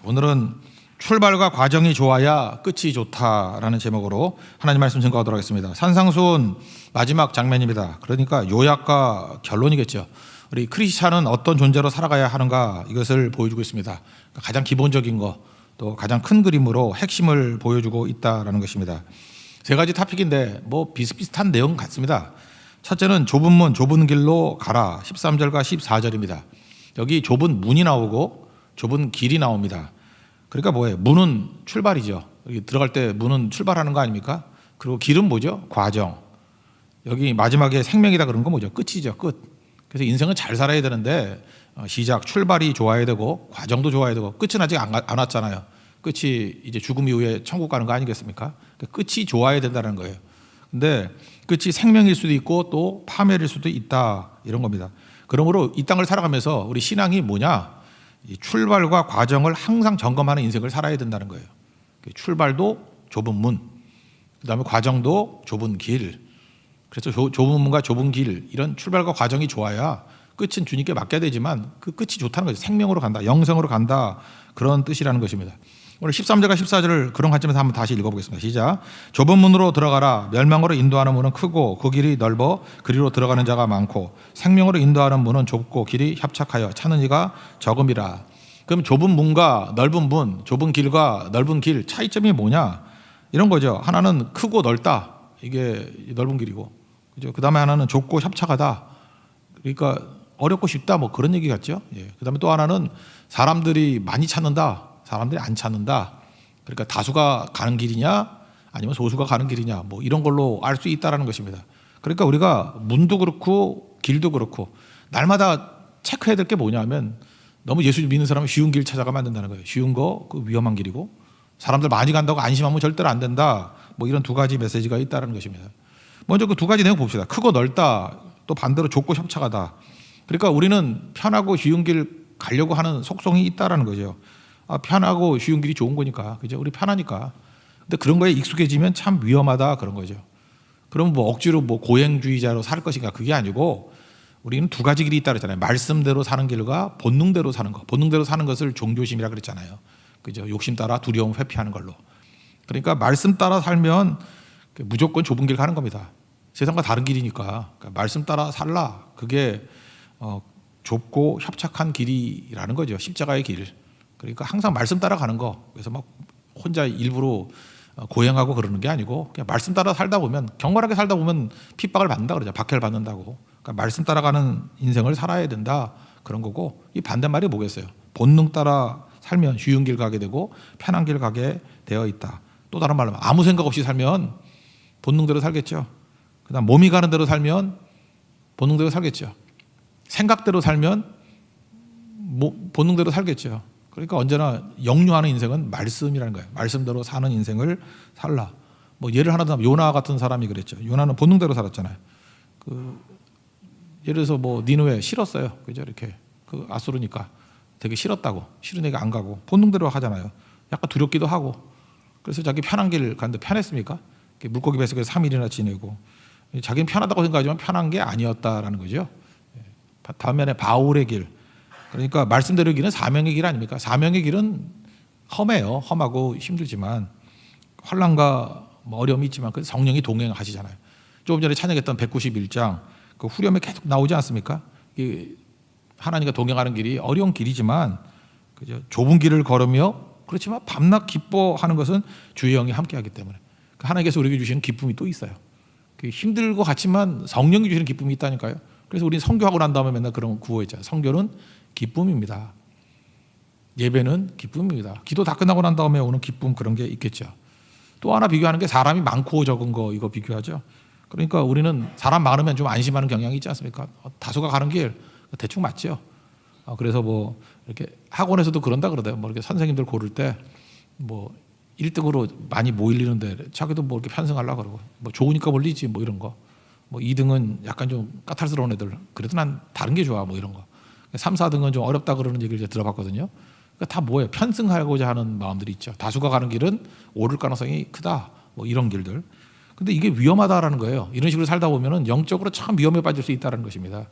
오늘은 출발과 과정이 좋아야 끝이 좋다라는 제목으로 하나님 말씀 증거하도록 하겠습니다. 산상수훈 마지막 장면입니다. 그러니까 요약과 결론이겠죠. 우리 크리스찬은 어떤 존재로 살아가야 하는가, 이것을 보여주고 있습니다. 가장 기본적인 거, 또 가장 큰 그림으로 핵심을 보여주고 있다라는 것입니다. 세 가지 토픽인데 뭐 비슷비슷한 내용 같습니다. 첫째는 좁은 문 좁은 길로 가라, 13절과 14절입니다. 여기 좁은 문이 나오고 좁은 길이 나옵니다. 그러니까 뭐예요? 문은 출발이죠. 여기 들어갈 때 문은 출발하는 거 아닙니까? 그리고 길은 뭐죠? 과정. 여기 마지막에 생명이다 그런 거 뭐죠? 끝이죠. 끝. 그래서 인생은 잘 살아야 되는데 시작, 출발이 좋아야 되고 과정도 좋아야 되고 끝은 아직 안 왔잖아요. 끝이 이제 죽음 이후에 천국 가는 거 아니겠습니까? 끝이 좋아야 된다는 거예요. 근데 끝이 생명일 수도 있고 또 파멸일 수도 있다, 이런 겁니다. 그러므로 이 땅을 살아가면서 우리 신앙이 뭐냐? 이 출발과 과정을 항상 점검하는 인생을 살아야 된다는 거예요. 출발도 좁은 문, 그다음에 과정도 좁은 길. 그래서 좁은 문과 좁은 길, 이런 출발과 과정이 좋아야 끝은 주님께 맡겨야 되지만 그 끝이 좋다는 거죠. 생명으로 간다, 영생으로 간다, 그런 뜻이라는 것입니다. 오늘 13절과 14절을 그런 관점에서 한번 다시 읽어보겠습니다. 시작. 좁은 문으로 들어가라. 멸망으로 인도하는 문은 크고 그 길이 넓어 그리로 들어가는 자가 많고 생명으로 인도하는 문은 좁고 길이 협착하여 찾는 이가 적음이라. 그럼 좁은 문과 넓은 문, 좁은 길과 넓은 길 차이점이 뭐냐? 이런 거죠. 하나는 크고 넓다, 이게 넓은 길이고, 그죠? 그 다음에 하나는 좁고 협착하다, 그러니까 어렵고 쉽다, 뭐 그런 얘기 같죠. 예. 그 다음에 또 하나는 사람들이 많이 찾는다, 사람들이 안 찾는다. 그러니까 다수가 가는 길이냐 아니면 소수가 가는 길이냐, 뭐 이런 걸로 알 수 있다라는 것입니다. 그러니까 우리가 문도 그렇고 길도 그렇고 날마다 체크해야 될 게 뭐냐면, 너무 예수 믿는 사람은 쉬운 길 찾아가면 안 된다는 거예요. 쉬운 거, 그 위험한 길이고, 사람들 많이 간다고 안심하면 절대로 안 된다, 뭐 이런 두 가지 메시지가 있다는 것입니다. 먼저 그 두 가지 내용 봅시다. 크고 넓다, 또 반대로 좁고 협착하다. 그러니까 우리는 편하고 쉬운 길 가려고 하는 속성이 있다라는 거죠. 편하고 쉬운 길이 좋은 거니까, 그죠? 우리 편하니까. 근데 그런 거에 익숙해지면 참 위험하다, 그런 거죠. 그럼 뭐 억지로 뭐 고행주의자로 살 것인가? 그게 아니고 우리는 두 가지 길이 있다 그랬잖아요. 말씀대로 사는 길과 본능대로 사는 거. 본능대로 사는 것을 종교심이라 그랬잖아요. 그죠? 욕심 따라 두려움 회피하는 걸로. 그러니까 말씀 따라 살면 무조건 좁은 길 가는 겁니다. 세상과 다른 길이니까. 그러니까 말씀 따라 살라. 그게 좁고 협착한 길이라는 거죠. 십자가의 길. 그러니까 항상 말씀 따라가는 거. 그래서 막 혼자 일부러 고행하고 그러는 게 아니고 그냥 말씀 따라 살다 보면, 경건하게 살다 보면 핍박을 받는다 그러죠. 박해를 받는다고. 그러니까 말씀 따라가는 인생을 살아야 된다, 그런 거고, 이 반대말이 뭐겠어요? 본능 따라 살면 쉬운 길 가게 되고 편한 길 가게 되어 있다. 또 다른 말로 아무 생각 없이 살면 본능대로 살겠죠. 그다음 몸이 가는 대로 살면 본능대로 살겠죠. 생각대로 살면 본능대로 살겠죠. 그러니까 언제나 역류하는 인생은 말씀이라는 거예요. 말씀대로 사는 인생을 살라. 뭐 예를 하나 들면 요나 같은 사람이 그랬죠. 요나는 본능대로 살았잖아요. 예를 들어서 뭐 니느웨 싫었어요. 그죠? 이렇게 그 아수르니까 되게 싫었다고, 싫으니까 안 가고 본능대로 하잖아요. 약간 두렵기도 하고. 그래서 자기 편한 길 갔는데 편했습니까? 물고기 뱃속에서 3일이나 지내고, 자기는 편하다고 생각하지만 편한 게 아니었다라는 거죠. 반면에 바울의 길, 그러니까 말씀대로 길은 사명의 길 아닙니까? 사명의 길은 험해요. 험하고 힘들지만 환난과 뭐 어려움이 있지만 그 성령이 동행하시잖아요. 조금 전에 찬양했던 191장 그 후렴에 계속 나오지 않습니까? 하나님과 동행하는 길이 어려운 길이지만, 그죠? 좁은 길을 걸으며, 그렇지만 밤낮 기뻐하는 것은 주의 영이 함께하기 때문에 하나님께서 우리에게 주시는 기쁨이 또 있어요. 힘들 것 같지만 성령이 주시는 기쁨이 있다니까요. 그래서 우리는 선교하고 난 다음에 맨날 그런 구호했잖아요. 선교는 기쁨입니다. 예배는 기쁨입니다. 기도 다 끝나고 난 다음에 오는 기쁨, 그런 게 있겠죠. 또 하나 비교하는 게 사람이 많고 적은 거, 이거 비교하죠. 그러니까 우리는 사람 많으면 좀 안심하는 경향이 있지 않습니까? 다수가 가는 길 대충 맞죠. 그래서 뭐 이렇게 학원에서도 그런다 그러대요. 뭐 이렇게 선생님들 고를 때 뭐 1등으로 많이 모이려는데 자기도 뭐 이렇게 편승하려고 그러고, 뭐 좋으니까 몰리지 뭐 이런 거. 뭐 2등은 약간 좀 까탈스러운 애들, 그래도 난 다른 게 좋아, 뭐 이런 거. 3, 4등은 좀 어렵다 그러는 얘기를 들어봤거든요. 그러니까 다 뭐예요? 편승하고자 하는 마음들이 있죠. 다수가 가는 길은 오를 가능성이 크다, 뭐 이런 길들. 근데 이게 위험하다라는 거예요. 이런 식으로 살다 보면은 영적으로 참 위험에 빠질 수 있다는 것입니다.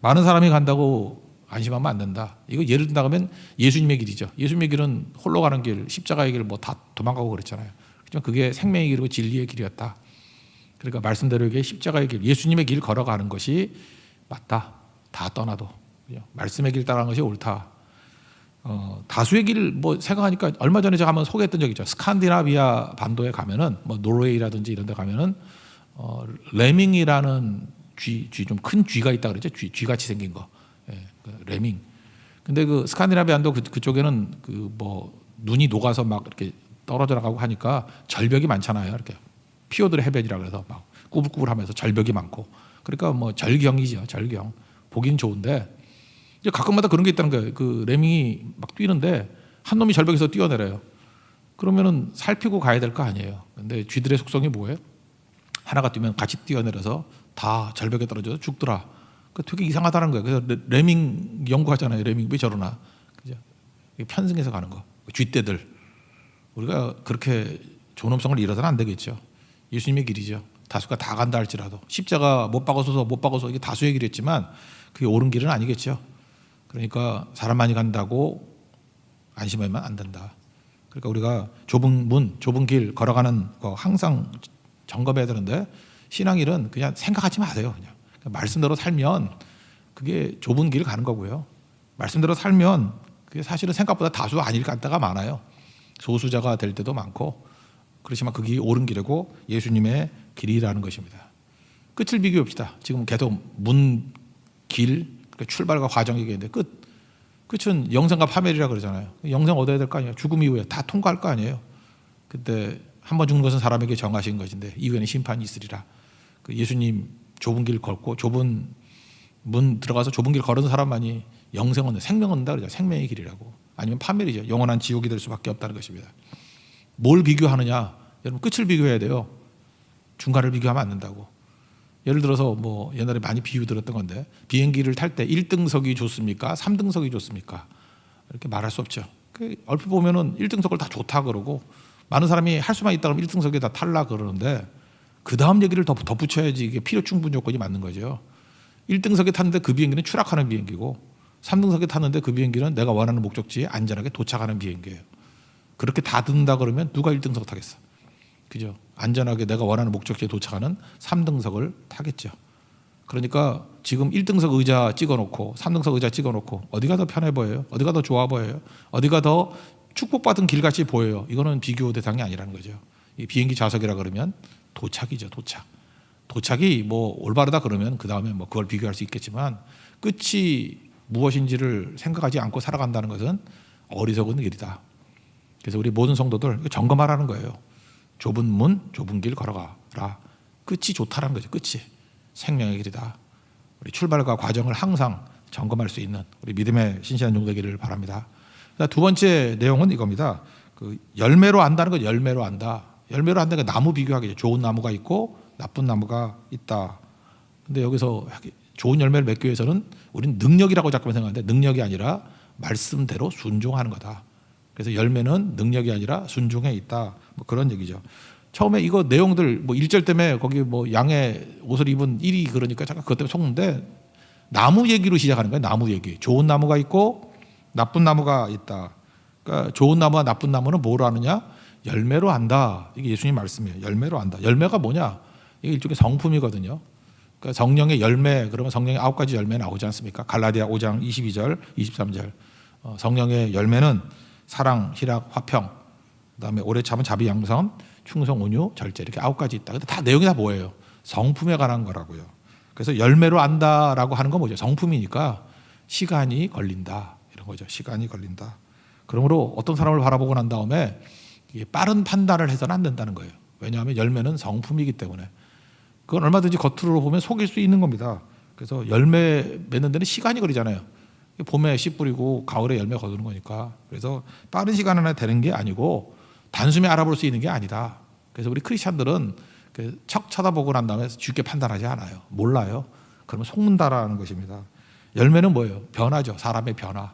많은 사람이 간다고 안심하면 안 된다. 이거 예를 든다면 예수님의 길이죠. 예수님의 길은 홀로 가는 길, 십자가의 길 뭐 다 도망가고 그랬잖아요. 그렇지만 그게 생명의 길이고 진리의 길이었다. 그러니까 말씀대로 이게 십자가의 길, 예수님의 길 걸어가는 것이 맞다. 다 떠나도 말씀의 길 따라가는 것이 옳다. 다수의 길 뭐 생각하니까 얼마 전에 제가 한번 소개했던 적 있죠. 스칸디나비아 반도에 가면은 뭐 노르웨이라든지 이런 데 가면은 레밍이라는 쥐 좀 큰 쥐가 있다 그러죠. 쥐같이 생긴 거. 예, 그 레밍. 근데 그 스칸디나비아 반도 그쪽에는 그 뭐 눈이 녹아서 막 이렇게 떨어져 나가고 하니까 절벽이 많잖아요. 이렇게 피오드르 해변이라 그래서 막 꾸불꾸불하면서 절벽이 많고. 그러니까 뭐 절경이죠. 절경. 보긴 좋은데 이제 가끔마다 그런 게 있다는 거예요. 그 레밍이 막 뛰는데 한 놈이 절벽에서 뛰어내려요. 그러면은 살피고 가야 될 거 아니에요. 근데 쥐들의 속성이 뭐예요? 하나가 뛰면 같이 뛰어내려서 다 절벽에 떨어져서 죽더라. 그 되게 이상하다는 거예요. 그래서 레밍 연구하잖아요. 레밍 왜 저러나? 그죠? 편승해서 가는 거. 쥐떼들. 우리가 그렇게 존엄성을 잃어서는 안 되겠죠. 예수님의 길이죠. 다수가 다 간다 할지라도 십자가 못 박아서 이게 다수의 길이었지만 그게 옳은 길은 아니겠죠. 그러니까 사람 많이 간다고 안심하면 안 된다. 그러니까 우리가 좁은 문, 좁은 길 걸어가는 거 항상 점검해야 되는데 신앙일은 그냥 생각하지 마세요. 그냥 말씀대로 살면 그게 좁은 길을 가는 거고요. 말씀대로 살면 그게 사실은 생각보다 다수 아닐 때가 많아요. 소수자가 될 때도 많고 그렇지만 그게 옳은 길이고 예수님의 길이라는 것입니다. 끝을 비교해 봅시다. 지금 계속 문, 길, 출발과 과정이 있는데 끝은 영생과 파멸이라 그러잖아요. 영생 얻어야 될 거 아니에요. 죽음 이후에 다 통과할 거 아니에요. 그때 한 번 죽는 것은 사람에게 정하신 것인데 이후에는 심판이 있으리라. 그 예수님 좁은 길 걷고 좁은 문 들어가서 좁은 길 걸은 사람만이 영생 얻는 생명 얻는다 그러죠. 생명의 길이라고. 아니면 파멸이죠. 영원한 지옥이 될 수밖에 없다는 것입니다. 뭘 비교하느냐? 여러분 끝을 비교해야 돼요. 중간을 비교하면 안 된다고. 예를 들어서 뭐 옛날에 많이 비유 들었던 건데 비행기를 탈 때 1등석이 좋습니까? 3등석이 좋습니까? 이렇게 말할 수 없죠. 얼핏 보면은 1등석을 다 좋다 그러고 많은 사람이 할 수만 있다 그러면 1등석에 다 탈라 그러는데 그 다음 얘기를 더 덧붙여야지 이게 필요 충분 요건이 맞는 거죠. 1등석에 탔는데 그 비행기는 추락하는 비행기고 3등석에 탔는데 그 비행기는 내가 원하는 목적지에 안전하게 도착하는 비행기예요. 그렇게 다 듣는다 그러면 누가 1등석 타겠어? 그죠? 안전하게 내가 원하는 목적지에 도착하는 3등석을 타겠죠. 그러니까 지금 1등석 의자 찍어놓고 3등석 의자 찍어놓고 어디가 더 편해 보여요? 어디가 더 좋아 보여요? 어디가 더 축복받은 길같이 보여요? 이거는 비교 대상이 아니라는 거죠. 이 비행기 좌석이라 그러면 도착이죠. 도착이 뭐 올바르다 그러면 그 다음에 뭐 그걸 비교할 수 있겠지만 끝이 무엇인지를 생각하지 않고 살아간다는 것은 어리석은 일이다. 그래서 우리 모든 성도들 점검하라는 거예요. 좁은 문, 좁은 길 걸어가라. 끝이 좋다라는 거죠. 끝이 생명의 길이다. 우리 출발과 과정을 항상 점검할 수 있는 우리 믿음의 신실한 종도 되기를 바랍니다. 두 번째 내용은 이겁니다. 그 열매로 안다는 건 열매로 안다. 열매로 안다는 건 나무 비교하겠죠. 좋은 나무가 있고 나쁜 나무가 있다. 근데 여기서 좋은 열매를 맺기 위해서는 우리는 능력이라고 자꾸만 생각하는데 능력이 아니라 말씀대로 순종하는 거다. 그래서 열매는 능력이 아니라 순종에 있다. 뭐 그런 얘기죠. 처음에 이거 내용들 뭐 1절 때문에 거기 뭐 양의 옷을 입은 일이 그러니까 잠깐 그것 때문에 속는데 나무 얘기로 시작하는 거예요. 나무 얘기. 좋은 나무가 있고 나쁜 나무가 있다. 그러니까 좋은 나무와 나쁜 나무는 뭐로 아느냐? 열매로 안다. 이게 예수님 말씀이에요. 열매로 안다. 열매가 뭐냐? 이게 일종의 성품이거든요. 그러니까 성령의 열매 그러면 성령의 9가지 열매 나오지 않습니까? 갈라디아 5장 22절, 23절. 성령의 열매는 사랑, 희락, 화평, 그다음에 오래 참은 자비, 양선, 충성, 온유, 절제 이렇게 9가지 있다. 근데 다 내용이 다 뭐예요? 성품에 관한 거라고요. 그래서 열매로 안다라고 하는 건 뭐죠? 성품이니까 시간이 걸린다 이런 거죠. 시간이 걸린다. 그러므로 어떤 사람을 바라보고 난 다음에 빠른 판단을 해서는 안 된다는 거예요. 왜냐하면 열매는 성품이기 때문에 그건 얼마든지 겉으로 보면 속일 수 있는 겁니다. 그래서 열매 맺는 데는 시간이 걸리잖아요. 봄에 씨 뿌리고 가을에 열매 거두는 거니까. 그래서 빠른 시간 안에 되는 게 아니고 단숨에 알아볼 수 있는 게 아니다. 그래서 우리 크리스찬들은 척 쳐다보고 난 다음에 쉽게 판단하지 않아요. 몰라요. 그러면 속는다라는 것입니다. 열매는 뭐예요? 변화죠. 사람의 변화.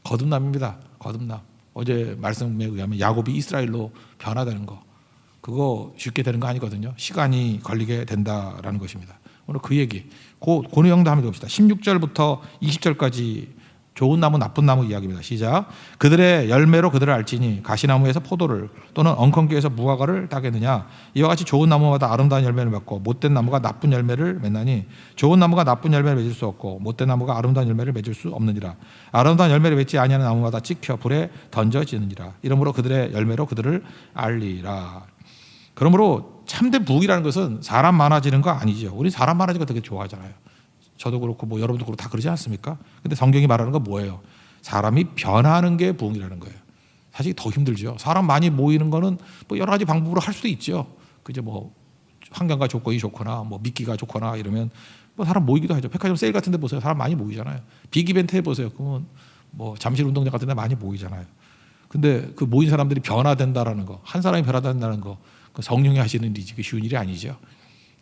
거듭남입니다. 거듭남. 어제 말씀에 의하면 야곱이 이스라엘로 변화되는 거. 그거 쉽게 되는 거 아니거든요. 시간이 걸리게 된다라는 것입니다. 오늘 그 얘기, 그 내용도 한번 해봅시다. 16절부터 20절까지 좋은 나무 나쁜 나무 이야기입니다. 시작. 그들의 열매로 그들을 알지니 가시나무에서 포도를 또는 엉겅퀴에서 무화과를 따겠느냐. 이와 같이 좋은 나무마다 아름다운 열매를 맺고 못된 나무가 나쁜 열매를 맺나니 좋은 나무가 나쁜 열매를 맺을 수 없고 못된 나무가 아름다운 열매를 맺을 수 없느니라. 아름다운 열매를 맺지 아니하는 나무마다 찍혀 불에 던져지느니라. 이러므로 그들의 열매로 그들을 알리라. 그러므로 참된 부흥이라는 것은 사람 많아지는 거 아니죠. 우리 사람 많아지는 거 되게 좋아하잖아요. 저도 그렇고 뭐 여러분도 그렇고 다 그러지 않습니까? 근데 성경이 말하는 건 뭐예요? 사람이 변하는 게 부흥이라는 거예요. 사실 더 힘들죠. 사람 많이 모이는 거는 뭐 여러 가지 방법으로 할 수도 있죠. 그죠? 뭐 환경과 조건이 좋거나 뭐 미끼가 좋거나 이러면 뭐 사람 모이기도 하죠. 백화점 세일 같은 데 보세요. 사람 많이 모이잖아요. 빅 이벤트 해 보세요. 그러면 뭐 잠실 운동장 같은 데 많이 모이잖아요. 근데 그 모인 사람들이 변화된다라는 거, 한 사람이 변화된다는 거, 그 성령이 하시는 일이지 쉬운 일이 아니죠.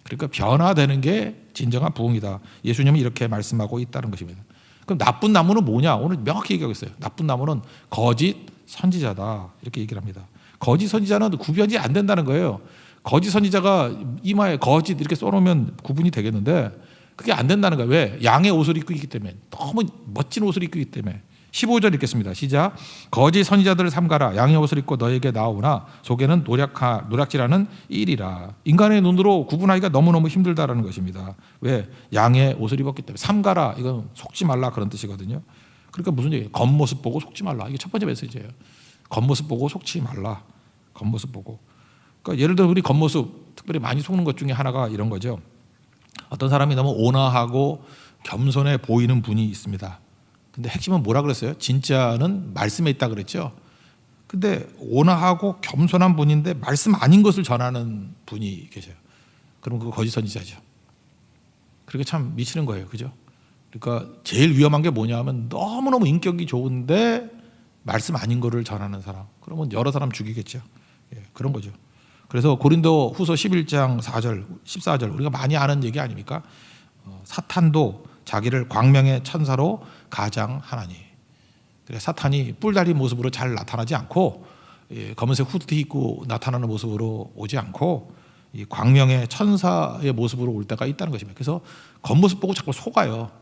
그러니까 변화되는 게 진정한 부흥이다. 예수님은 이렇게 말씀하고 있다는 것입니다. 그럼 나쁜 나무는 뭐냐? 오늘 명확히 얘기하고 있어요. 나쁜 나무는 거짓 선지자다. 이렇게 얘기를 합니다. 거짓 선지자는 구별이 안 된다는 거예요. 거짓 선지자가 이마에 거짓 이렇게 써놓으면 구분이 되겠는데 그게 안 된다는 거예요. 왜? 양의 옷을 입고 있기 때문에. 너무 멋진 옷을 입고 있기 때문에. 15절 읽겠습니다. 시작. 거짓 선지자들을 삼가라. 양의 옷을 입고 너에게 나오나 속에는 노략질하는 일이라. 인간의 눈으로 구분하기가 너무너무 힘들다라는 것입니다. 왜? 양의 옷을 입었기 때문에. 삼가라. 이건 속지 말라 그런 뜻이거든요. 그러니까 무슨 얘기예요? 겉모습 보고 속지 말라. 이게 첫 번째 메시지예요. 겉모습 보고 속지 말라. 겉모습 보고. 그러니까 예를 들어 우리 겉모습 특별히 많이 속는 것 중에 하나가 이런 거죠. 어떤 사람이 너무 온화하고 겸손해 보이는 분이 있습니다. 근데 핵심은 뭐라 그랬어요? 진짜는 말씀에 있다 그랬죠. 근데 온화하고 겸손한 분인데 말씀 아닌 것을 전하는 분이 계셔요. 그럼 그거 거짓 선지자죠. 그렇게 참 미치는 거예요. 그죠? 그러니까 제일 위험한 게 뭐냐면 너무너무 인격이 좋은데 말씀 아닌 거를 전하는 사람. 그러면 여러 사람 죽이겠죠. 예, 그런 거죠. 그래서 고린도 후서 11장 4절, 14절 우리가 많이 아는 얘기 아닙니까? 사탄도 자기를 광명의 천사로 가장하나니. 그래 사탄이 뿔다리 모습으로 잘 나타나지 않고 검은색 후드 입고 나타나는 모습으로 오지 않고 이 광명의 천사의 모습으로 올 때가 있다는 것입니다. 그래서 겉모습 보고 자꾸 속아요.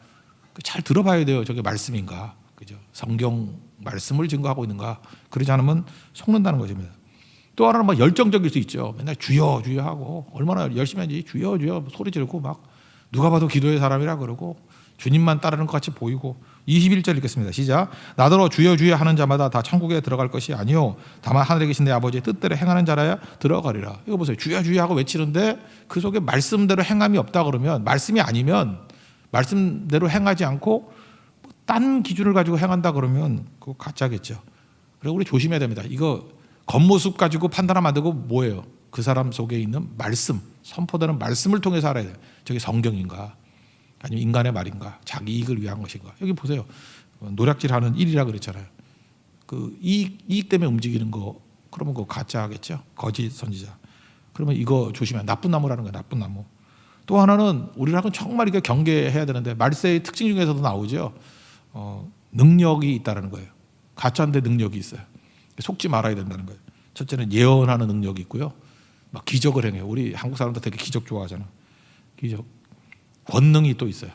잘 들어봐야 돼요. 저게 말씀인가, 그죠? 성경 말씀을 증거하고 있는가. 그러지 않으면 속는다는 것입니다. 또 하나는 막 열정적일 수 있죠. 맨날 주여 주여 하고 얼마나 열심히 하는지 주여 주여 소리 지르고 막 누가 봐도 기도의 사람이라 그러고 주님만 따르는 것 같이 보이고. 21절 읽겠습니다. 시작. 나더러 주여 주여 하는 자마다 다 천국에 들어갈 것이 아니요 다만 하늘에 계신 내 아버지의 뜻대로 행하는 자라야 들어가리라. 이거 보세요. 주여 주여 하고 외치는데 그 속에 말씀대로 행함이 없다 그러면, 말씀이 아니면, 말씀대로 행하지 않고 딴 기준을 가지고 행한다 그러면 그거 가짜겠죠. 그리고 우리 조심해야 됩니다. 이거 겉모습 가지고 판단하면 안 되고 뭐예요? 그 사람 속에 있는 말씀, 선포되는 말씀을 통해서 알아야 돼요. 저게 성경인가 아니면 인간의 말인가, 자기 이익을 위한 것인가. 여기 보세요. 노략질하는 일이라 그랬잖아요. 그 이익 때문에 움직이는 거, 그러면 그거 가짜겠죠. 거짓 선지자. 그러면 이거 조심해야. 나쁜 나무라는 거예요. 나쁜 나무. 또 하나는 우리랑은 정말 이게 경계해야 되는데 말세의 특징 중에서도 나오죠. 능력이 있다는 거예요. 가짜인데 능력이 있어요. 속지 말아야 된다는 거예요. 첫째는 예언하는 능력이 있고요. 막 기적을 행해요. 우리 한국 사람들 되게 기적 좋아하잖아. 기적. 권능이 또 있어요.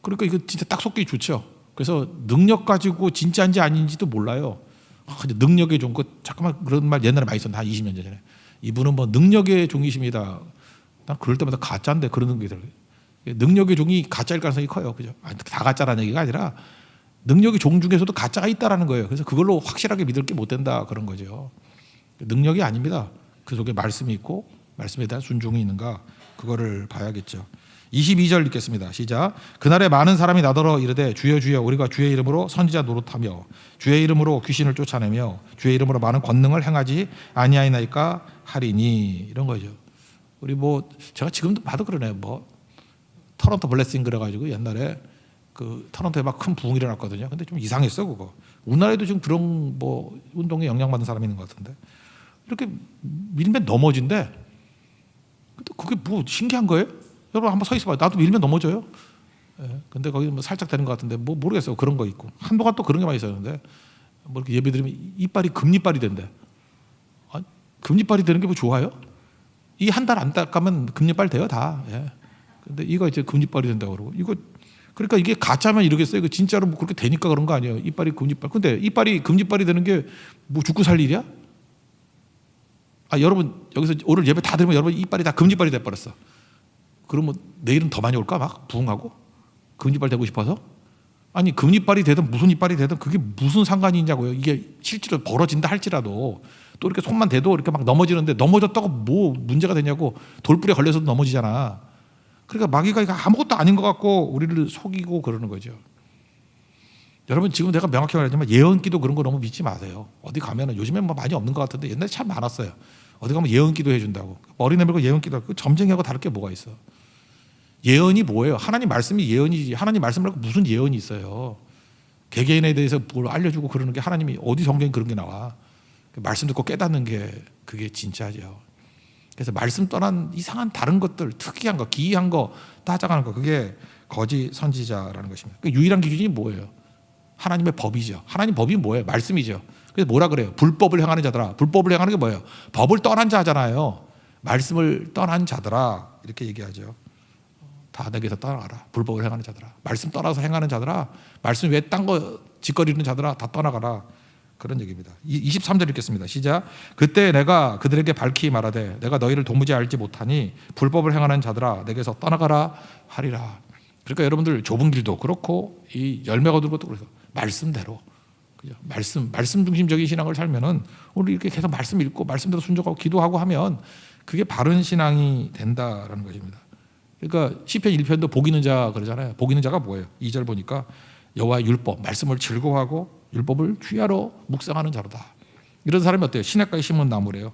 그러니까 이거 진짜 딱 속기 좋죠. 그래서 능력 가지고 진짜인지 아닌지도 몰라요. 능력의 종, 잠깐만 그런 말 옛날에 많이 썼는데 한 20년 전에. 이분은 뭐 능력의 종이십니다. 난 그럴 때마다 가짜인데 그러는 게 들어요. 능력의 종이 가짜일 가능성이 커요. 그죠? 다 가짜라는 얘기가 아니라 능력의 종 중에서도 가짜가 있다라는 거예요. 그래서 그걸로 확실하게 믿을 게 못 된다 그런 거죠. 능력이 아닙니다. 그 속에 말씀이 있고 말씀에 대한 순종이 있는가 그거를 봐야겠죠. 22절 읽겠습니다. 시작. 그날에 많은 사람이 나더러 이르되 주여 주여 우리가 주의 이름으로 선지자 노릇하며 주의 이름으로 귀신을 쫓아내며 주의 이름으로 많은 권능을 행하지 아니하이나이까 하리니. 이런 거죠. 우리 뭐 제가 지금도 봐도 그러네요. 뭐 토론토 블레싱 그래가지고 옛날에 그 토론토에 막 큰 부흥이 일어났거든요. 근데 좀 이상했어 그거. 우리나라에도 지금 그런 뭐 운동에 영향받는 사람이 있는 것 같은데 이렇게 밀면 넘어진대. 근데 그게 뭐 신기한 거예요? 여러분 한번 서 있어봐요. 나도 밀면 넘어져요. 예, 근데 거기 뭐 살짝 되는 것 같은데 뭐 모르겠어요. 그런 거 있고 한동안 또 그런 게 많이 있었는데 뭐 이렇게 예배 드리면 이빨이 금리빨이 된대. 아, 금리빨이 되는 게 뭐 좋아요? 이 한 달 안 닦으면 금리빨 돼요 다. 예. 근데 이거 이제 금리빨이 된다고 그러고 이거 그러니까 이게 가짜면 이러겠어요. 이거 진짜로 뭐 그렇게 되니까 그런 거 아니에요. 이빨이 금지빨. 근데 이빨이 금지빨이 되는 게 뭐 죽고 살 일이야? 아, 여러분 여기서 오늘 예배 다 들으면 여러분 이빨이 다 금지빨이 돼버렸어. 그러면 내일은 더 많이 올까? 막 부흥하고 금지빨 되고 싶어서? 아니 금지빨이 되든 무슨 이빨이 되든 그게 무슨 상관이 있냐고요. 이게 실제로 벌어진다 할지라도 또 이렇게 손만 대도 이렇게 막 넘어지는데 넘어졌다고 뭐 문제가 되냐고. 돌불에 걸려서도 넘어지잖아. 그러니까 마귀가 이거 아무것도 아닌 것 같고 우리를 속이고 그러는 거죠. 여러분 지금 내가 명확히 말하지만 예언기도 그런 거 너무 믿지 마세요. 어디 가면은 요즘엔 뭐 많이 없는 것 같은데 옛날에 참 많았어요. 어디 가면 예언기도 해준다고. 머리 내밀고 예언기도 하고. 그 점쟁이하고 다를 게 뭐가 있어. 예언이 뭐예요? 하나님 말씀이 예언이지. 하나님 말씀 말고 무슨 예언이 있어요. 개개인에 대해서 뭘 알려주고 그러는 게 하나님이 어디 성경에 그런 게 나와. 말씀 듣고 깨닫는 게 그게 진짜죠. 그래서 말씀 떠난 이상한 다른 것들, 특이한 거, 기이한 거 따져가는 거, 그게 거짓 선지자라는 것입니다. 그 유일한 기준이 뭐예요? 하나님의 법이죠. 하나님 법이 뭐예요? 말씀이죠. 그래서 뭐라 그래요? 불법을 행하는 자들아. 불법을 행하는 게 뭐예요? 법을 떠난 자잖아요. 말씀을 떠난 자들아 이렇게 얘기하죠. 다 내게서 떠나가라. 불법을 행하는 자들아. 말씀 떠나서 행하는 자들아. 말씀 외에 딴 거 짓거리는 자들아 다 떠나가라. 그런 얘기입니다. 23절 읽겠습니다. 시작. 그때 내가 그들에게 밝히 말하되 내가 너희를 도무지 알지 못하니 불법을 행하는 자들아 내게서 떠나가라 하리라. 그러니까 여러분들 좁은 길도 그렇고 이 열매가 얻은 것도 그래서 말씀대로, 그죠? 말씀 중심적인 신앙을 살면은 우리 이렇게 계속 말씀 읽고 말씀대로 순종하고 기도하고 하면 그게 바른 신앙이 된다라는 것입니다. 그러니까 시편 1편도 복 있는 자 그러잖아요. 복 있는 자가 뭐예요? 2절 보니까 여호와의 율법, 말씀을 즐거워하고 율법을 취하러 묵상하는 자로다. 이런 사람이 어때요? 시냇가에 심은 나무래요.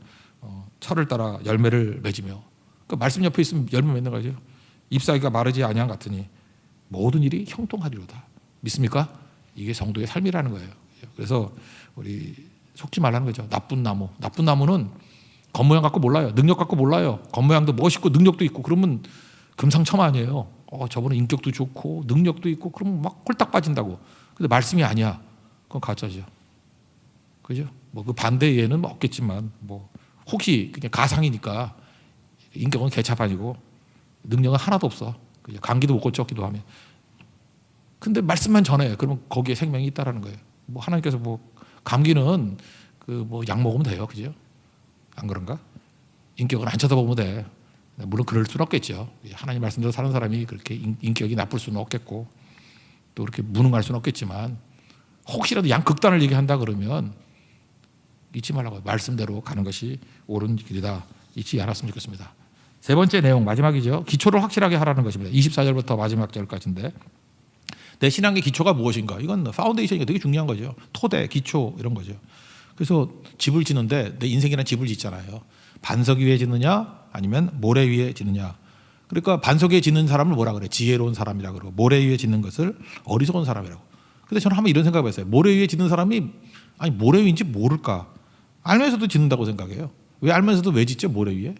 철을 따라 열매를 맺으며. 그 말씀 옆에 있으면 열매 맺는 거죠. 잎사귀가 마르지 아니한 같으니 모든 일이 형통하리로다. 믿습니까? 이게 성도의 삶이라는 거예요. 그래서 우리 속지 말라는 거죠. 나쁜 나무는 겉모양 갖고 몰라요. 능력 갖고 몰라요. 겉모양도 멋있고 능력도 있고 그러면 금상첨화아니에요. 저분은 인격도 좋고 능력도 있고 그러면 막 홀딱 빠진다고. 근데 말씀이 아니야. 그건 가짜죠. 그죠? 뭐 그 반대 예는 뭐 없겠지만 뭐 혹시 그냥 가상이니까 인격은 개차반이고 능력은 하나도 없어. 감기도 못 고쳤기도 하면. 근데 말씀만 전해. 그러면 거기에 생명이 있다라는 거예요. 뭐 하나님께서 뭐 감기는 그 뭐 약 먹으면 돼요. 그죠? 안 그런가? 인격은 안 쳐다보면 돼. 물론 그럴 수는 없겠죠. 하나님 말씀대로 사는 사람이 그렇게 인격이 나쁠 수는 없겠고 또 그렇게 무능할 수는 없겠지만 혹시라도 양극단을 얘기한다 그러면 잊지 말라고요. 말씀대로 가는 것이 옳은 길이다. 잊지 않았으면 좋겠습니다. 세 번째 내용 마지막이죠. 기초를 확실하게 하라는 것입니다. 24절부터 마지막 절까지인데 내 신앙의 기초가 무엇인가? 이건 파운데이션이 되게 중요한 거죠. 토대, 기초 이런 거죠. 그래서 집을 짓는데 내 인생이라는 집을 짓잖아요. 반석 위에 짓느냐 아니면 모래 위에 짓느냐. 그러니까 반석 위에 짓는 사람을 뭐라 그래? 지혜로운 사람이라고 그러고 모래 위에 짓는 것을 어리석은 사람이라고. 근데 저는 한번 이런 생각을 했어요. 모래 위에 짓는 사람이 아니 모래 위인지 모를까? 알면서도 짓는다고 생각해요. 왜 알면서도 왜 짓죠? 모래 위에?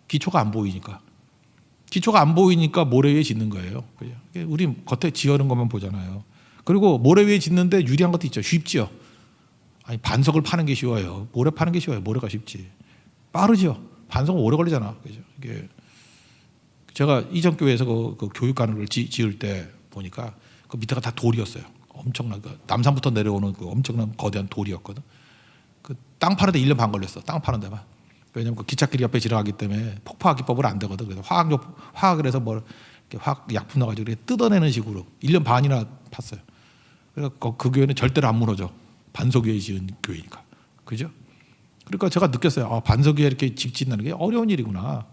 기초가 안 보이니까. 기초가 안 보이니까 모래 위에 짓는 거예요. 우리 겉에 지어는 것만 보잖아요. 그리고 모래 위에 짓는데 유리한 것도 있죠. 쉽지요. 아니 반석을 파는 게 쉬워요. 모래 파는 게 쉬워요. 모래가 쉽지. 빠르죠. 반석은 오래 걸리잖아. 그죠? 이게 제가 이전 교회에서 그 교육관을 지을 때 보니까 그 밑에가 다 돌이었어요. 엄청난 남산부터 내려오는 그 엄청난 거대한 돌이었거든. 그 땅 파는데 1년 반 걸렸어. 땅 파는 데만. 왜냐면 그 기찻길이 옆에 지나가기 때문에 폭파화 기법은 안 되거든. 그래서 화학을 해서 뭐 화학 약품 넣어가지고 이렇게 뜯어내는 식으로 1년 반이나 팠어요. 그래서 그 교회는 절대로 안 무너져. 반석 위에 지은 교회니까. 그죠? 그러니까 제가 느꼈어요. 반석 위에 이렇게 집 짓는 게 어려운 일이구나.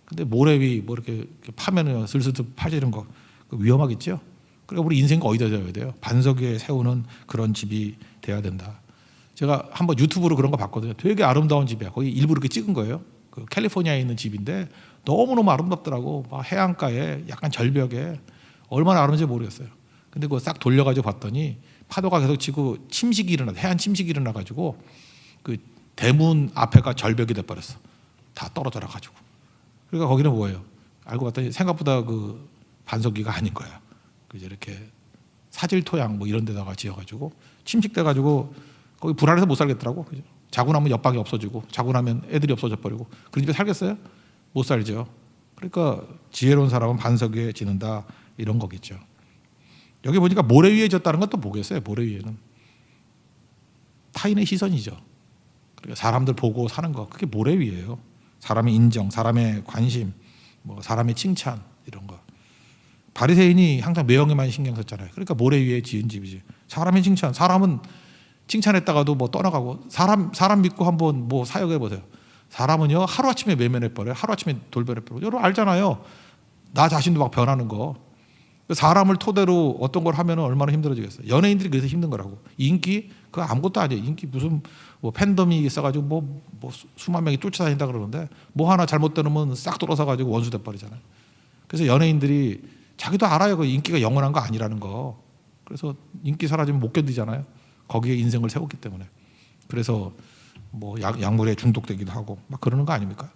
근데 모래 위 뭐 이렇게 파면은 슬슬 파지는 거 위험하겠죠. 그러니까 우리 인생 어디다 져야 돼요? 반석 위에 세우는 그런 집이 돼야 된다. 제가 한번 유튜브로 그런 거 봤거든요. 되게 아름다운 집이야. 거기 일부러 이렇게 찍은 거예요. 그 캘리포니아에 있는 집인데 너무너무 아름답더라고. 막 해안가에 약간 절벽에 얼마나 아름다운지 모르겠어요. 근데 그거 싹 돌려가지고 봤더니 파도가 계속 치고 해안 침식이 일어나가지고 그 대문 앞에가 절벽이 돼버렸어. 다 떨어져라 가지고. 그러니까 거기는 뭐예요? 알고 봤더니 생각보다 그 반석기가 아닌 거야. 그죠? 이렇게 사질 토양 뭐 이런 데다가 지어가지고 침식돼가지고 거기 불안해서 못 살겠더라고. 그죠? 자고 나면 옆방이 없어지고 자고 나면 애들이 없어져 버리고 그런 집에 살겠어요? 못 살죠. 그러니까 지혜로운 사람은 반석 위에 지는다 이런 거겠죠. 여기 보니까 모래 위에 졌다는 건 또 뭐겠어요? 모래 위에는 타인의 시선이죠. 그러니까 사람들 보고 사는 거, 그게 모래 위예요. 사람의 인정, 사람의 관심, 뭐 사람의 칭찬 이런 거. 바리새인이 항상 매형에만 신경 썼잖아요. 그러니까 모래 위에 지은 집이지. 사람의 칭찬, 사람은 칭찬했다가도 뭐 떠나가고, 사람 믿고 한번 뭐 사역해 보세요. 사람은요 하루 아침에 외면해 버려요. 하루 아침에 돌변해 버려요. 여러분 알잖아요. 나 자신도 막 변하는 거. 사람을 토대로 어떤 걸 하면 얼마나 힘들어지겠어요. 연예인들이 그래서 힘든 거라고. 인기 그거 아무것도 아니에요. 인기 무슨 뭐 팬덤이 있어가지고 뭐 수만 명이 쫓아다닌다 그러는데 뭐 하나 잘못되면 싹 돌아서 가지고 원수 돼버리잖아요. 그래서 연예인들이 자기도 알아요. 그 인기가 영원한 거 아니라는 거. 그래서 인기 사라지면 못 견디잖아요. 거기에 인생을 세웠기 때문에. 그래서 뭐 약물에 중독되기도 하고 막 그러는 거 아닙니까?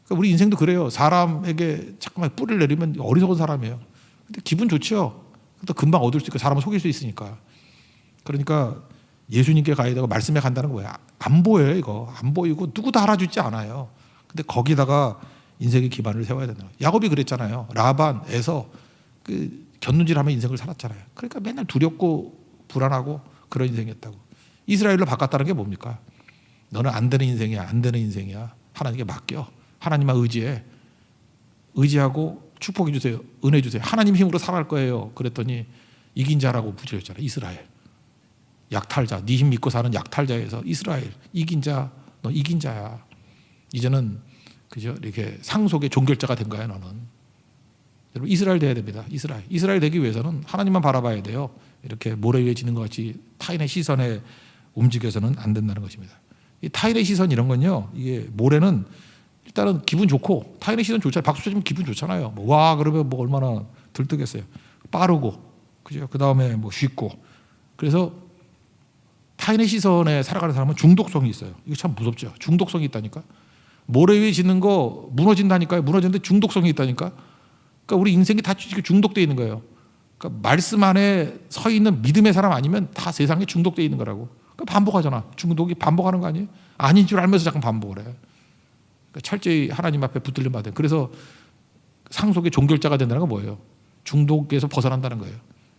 그러니까 우리 인생도 그래요. 사람에게 자꾸만 뿌리를 내리면 어리석은 사람이에요. 근데 기분 좋죠. 또 금방 얻을 수 있고 사람을 속일 수 있으니까. 그러니까 예수님께 가야 되고 말씀에 간다는 거예요. 안 보여요 이거. 안 보이고 누구도 알아주지 않아요. 근데 거기다가 인생의 기반을 세워야 된다. 야곱이 그랬잖아요. 라반, 에서 그 곁눈질하며 인생을 살았잖아요. 그러니까 맨날 두렵고 불안하고 그런 인생이었다고. 이스라엘로 바꿨다는 게 뭡니까? 너는 안 되는 인생이야. 안 되는 인생이야. 하나님께 맡겨. 하나님만 의지해. 의지하고 축복해 주세요. 은혜 주세요. 하나님 힘으로 살아갈 거예요. 그랬더니 이긴 자라고 부르셨잖아요. 이스라엘. 약탈자. 네 힘 믿고 사는 약탈자에서 이스라엘. 이긴 자. 너 이긴 자야. 이제는 그죠? 이렇게 상속의 종결자가 된 거야 너는. 여러분 이스라엘 돼야 됩니다. 이스라엘 되기 위해서는 하나님만 바라봐야 돼요. 이렇게 모래 위에 지는 것 같이 타인의 시선에 움직여서는 안 된다는 것입니다. 이 타인의 시선 이런 건요. 이게 모래는 일단은 기분 좋고 타인의 시선 좋잖아요. 박수 쳐주면 기분 좋잖아요. 뭐 와 그러면 뭐 얼마나 들뜨겠어요. 빠르고 그죠. 그 다음에 뭐 쉽고. 그래서 타인의 시선에 살아가는 사람은 중독성이 있어요. 이거 참 무섭죠. 중독성이 있다니까. 모래 위에 짓는 거 무너진다니까요. 무너지는데 중독성이 있다니까. 그러니까 우리 인생이 다 중독되어 있는 거예요. 그러니까 말씀 안에 서 있는 믿음의 사람 아니면 다 세상에 중독되어 있는 거라고. 그러니까 반복하잖아. 중독이 반복하는 거 아니에요? 아닌 줄 알면서 잠깐 반복을 해. 그러니까 철저히 하나님 앞에 붙들림 받아요. 그래서 상속의 종결자가 된다는 건 뭐예요? 중독에서 벗어난다는 거예요.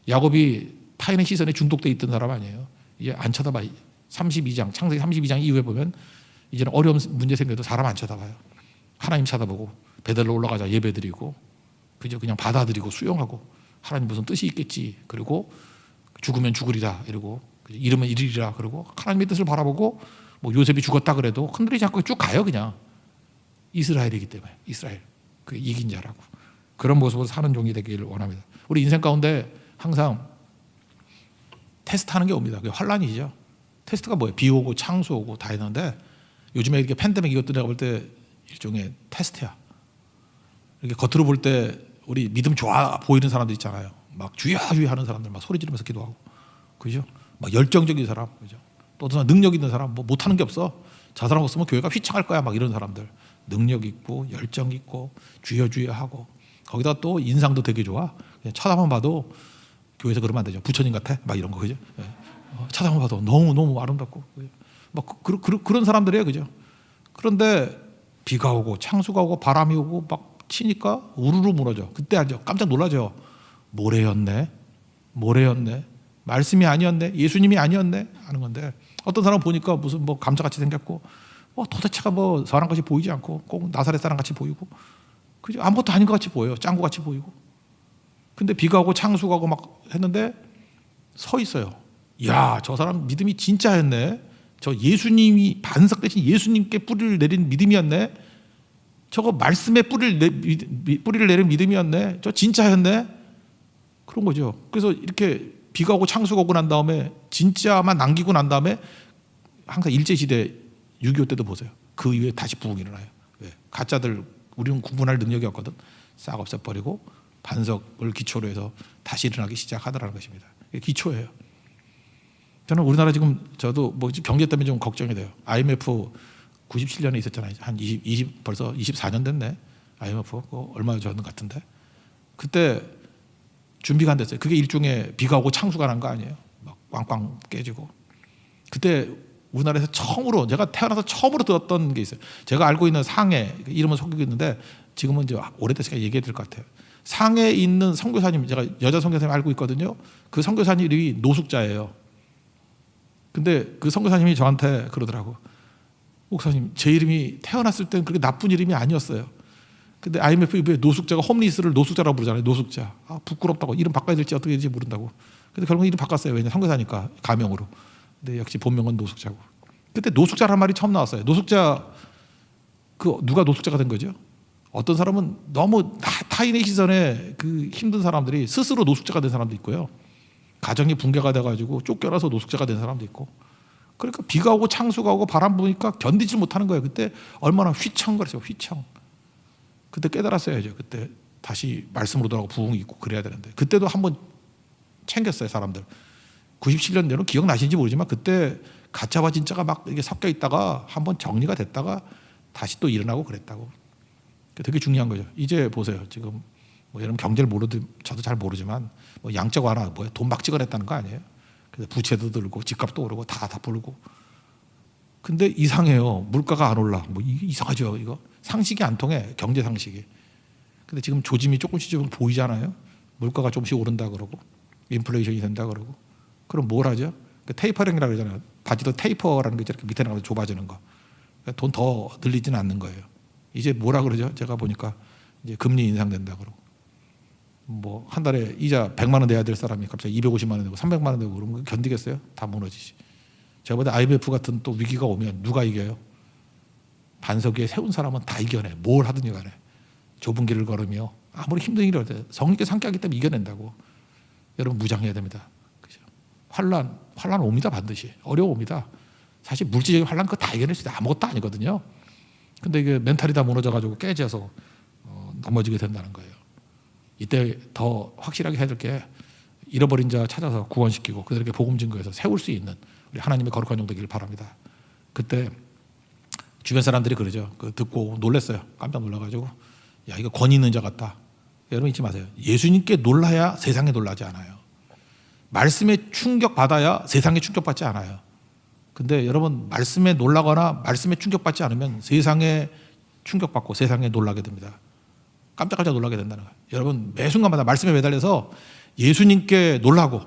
야곱이 타인의 시선에 중독되어 있던 사람 아니에요. 이제 안 쳐다봐. 32장 창세기 32장 이후에 보면 이제는 어려운 문제 생겨도 사람 안 쳐다봐요. 하나님 쳐다보고 베델로 올라가자 예배드리고 그냥 받아들이고 수용하고 하나님 무슨 뜻이 있겠지. 그리고 죽으면 죽으리라 이러고 이르면 이르리라 그러고 하나님의 뜻을 바라보고 뭐 요셉이 죽었다 그래도 흔들리지 않고 쭉 가요. 그냥 이스라엘이기 때문에. 이스라엘 그 이긴 자라고. 그런 모습으로 사는 종이 되기를 원합니다. 우리 인생 가운데 항상 테스트하는 게 옵니다. 그게 환란이죠. 테스트가 뭐예요? 비 오고 창수 오고 다 했는데 요즘에 이렇게 팬데믹 이것도 내가 볼 때 일종의 테스트야. 이렇게 겉으로 볼 때 우리 믿음 좋아 보이는 사람들 있잖아요. 막 주여 주여 하는 사람들 막 소리 지르면서 기도하고, 그죠? 막 열정적인 사람, 그죠? 또 어떤 능력 있는 사람, 뭐 못하는 게 없어. 저 사람 없으면 교회가 휘청할 거야. 막 이런 사람들, 능력 있고 열정 있고 주여 주여 하고 거기다 또 인상도 되게 좋아. 그냥 쳐다만 봐도 교회에서 그러면 안 되죠. 부처님 같아. 막 이런 거, 그죠? 예. 쳐다만 봐도 너무 너무 아름답고 막 그런 사람들이에요, 그죠? 그런데 비가 오고 창수가 오고 바람이 오고 막 치니까 우르르 무너져. 그때 아주 깜짝 놀라죠. 모래였네. 말씀이 아니었네. 예수님이 아니었네. 하는 건데 어떤 사람 보니까 무슨 뭐 감자같이 생겼고 도대체가 뭐 사람같이 보이지 않고 꼭 나사렛 사람같이 보이고, 그죠? 아무것도 아닌 것 같이 보여요. 짱구같이 보이고. 근데 비가 오고 창수가 오고 막 했는데 서 있어요. 야, 저 사람 믿음이 진짜였네. 저 예수님이 반석 대신 예수님께 뿌리를 내린 믿음이었네. 저거 말씀에 뿌리를 내린 믿음이었네. 저 진짜였네. 그런 거죠. 그래서 이렇게 비가 오고 창수가 오고 난 다음에 진짜만 남기고 난 다음에 항상 일제시대 6.25 때도 보세요. 그 이후에 다시 부흥이 일어나요. 왜? 가짜들 우리는 구분할 능력이 없거든. 싹 없애버리고 반석을 기초로 해서 다시 일어나기 시작하더라는 것입니다. 이게 기초예요. 저는 우리나라 지금 저도 뭐 경제 때문에 좀 걱정이 돼요. IMF 97년에 있었잖아요. 한 벌써 24년 됐네. IMF 얼마 전 같은데 그때 준비가 안 됐어요. 그게 일종의 비가 오고 창수가 난 거 아니에요. 막 꽝꽝 깨지고. 그때 우리나라에서 처음으로, 제가 태어나서 처음으로 들었던 게 있어요. 제가 알고 있는 상해, 이름은 속이고 있는데 지금은 이제 오래됐으니까 얘기해야 될 것 같아요. 상해에 있는 선교사님, 제가 여자 선교사님 알고 있거든요. 그 선교사님 이름이 노숙자예요. 근데 그 선교사님이 저한테 그러더라고. 목사님, 제 이름이 태어났을 때는 그렇게 나쁜 이름이 아니었어요. 근데 IMF 이후에 노숙자가 홈리스를 노숙자라고 부르잖아요. 노숙자. 부끄럽다고. 이름 바꿔야 될지 어떻게 될지 모른다고. 근데 결국 이름 바꿨어요. 왜냐, 선교사니까 가명으로. 근데 역시 본명은 노숙자고. 그때 노숙자라는 말이 처음 나왔어요. 노숙자, 누가 노숙자가 된 거죠? 어떤 사람은 너무 타인의 시선에 그 힘든 사람들이 스스로 노숙자가 된 사람도 있고요. 가정이 붕괴가 돼가지고 쫓겨나서 노숙자가 된 사람도 있고. 그러니까 비가 오고 창수가 오고 바람 부니까 견디질 못하는 거예요. 그때 얼마나 휘청거렸어요. 휘청. 그때 깨달았어야죠. 그때 다시 말씀으로 돌아가고 부흥이 있고 그래야 되는데, 그때도 한번 챙겼어요. 사람들 97년대로 기억나시는지 모르지만 그때 가짜와 진짜가 막 이게 섞여 있다가 한번 정리가 됐다가 다시 또 일어나고 그랬다고. 되게 중요한 거죠. 이제 보세요. 지금 뭐 여러분 경제를 저도 잘 모르지만 뭐 양적 완화, 뭐야, 돈 막 찍어냈다는 거 아니에요? 그래서 부채도 들고 집값도 오르고 다 부르고. 근데 이상해요. 물가가 안 올라. 뭐 이상하죠. 이거 상식이 안 통해. 경제 상식이. 근데 지금 조짐이 조금씩 좀 보이잖아요. 물가가 조금씩 오른다 그러고 인플레이션이 된다 그러고. 그럼 뭘 하죠? 테이퍼링이라고 그러잖아요. 바지도 테이퍼라는 게 이렇게 밑에 나가서 좁아지는 거. 돈 더 늘리지는 않는 거예요. 이제 뭐라 그러죠? 제가 보니까 이제 금리 인상된다 그러고, 뭐 한 달에 이자 100만 원 내야 될 사람이 갑자기 250만 원 내고 300만 원 내고 그러면 견디겠어요? 다 무너지지. 제가 볼 때 IMF 같은 또 위기가 오면 누가 이겨요? 반석 위에 세운 사람은 다 이겨내. 뭘 하든지 간에 좁은 길을 걸으며 아무리 힘든 일이 어때 성령께서 함께하기 때문에 이겨낸다고. 여러분 무장해야 됩니다. 그죠? 환란 옵니다. 반드시 어려움입니다. 사실 물질적인 환란 그거 다 이겨낼 수 있다. 아무것도 아니거든요. 근데 이게 멘탈이 다 무너져가지고 깨져서 넘어지게 된다는 거예요. 이때 더 확실하게 해야 될 게 잃어버린 자 찾아서 구원시키고 그들에게 복음 증거해서 세울 수 있는 우리 하나님의 거룩한 종 되기를 바랍니다. 그때 주변 사람들이 그러죠. 듣고 놀랐어요. 깜짝 놀라가지고 야, 이거 권위 있는 자 같다. 여러분 잊지 마세요. 예수님께 놀라야 세상에 놀라지 않아요. 말씀에 충격받아야 세상에 충격받지 않아요. 근데 여러분 말씀에 놀라거나 말씀에 충격받지 않으면 세상에 충격받고 세상에 놀라게 됩니다. 깜짝깜짝 놀라게 된다는 거예요. 여러분 매 순간마다 말씀에 매달려서 예수님께 놀라고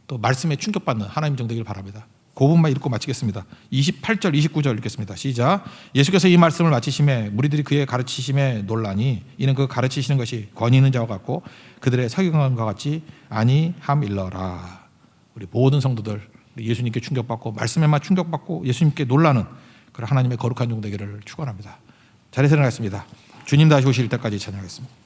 또 말씀에 충격받는 하나님 종 되기를 바랍니다. 그 부분만 읽고 마치겠습니다. 28절 29절 읽겠습니다. 시작. 예수께서 이 말씀을 마치심에 무리들이 그의 가르치심에 놀라니 이는 그 가르치시는 것이 권위 있는 자와 같고 그들의 서기관과 같지 아니함일러라. 우리 모든 성도들 예수님께 충격받고 말씀에만 충격받고 예수님께 놀라는 그런 하나님의 거룩한 종 되기를 축원합니다. 자리에서 일어나겠습니다. 주님 다시 오실 때까지 찬양하겠습니다.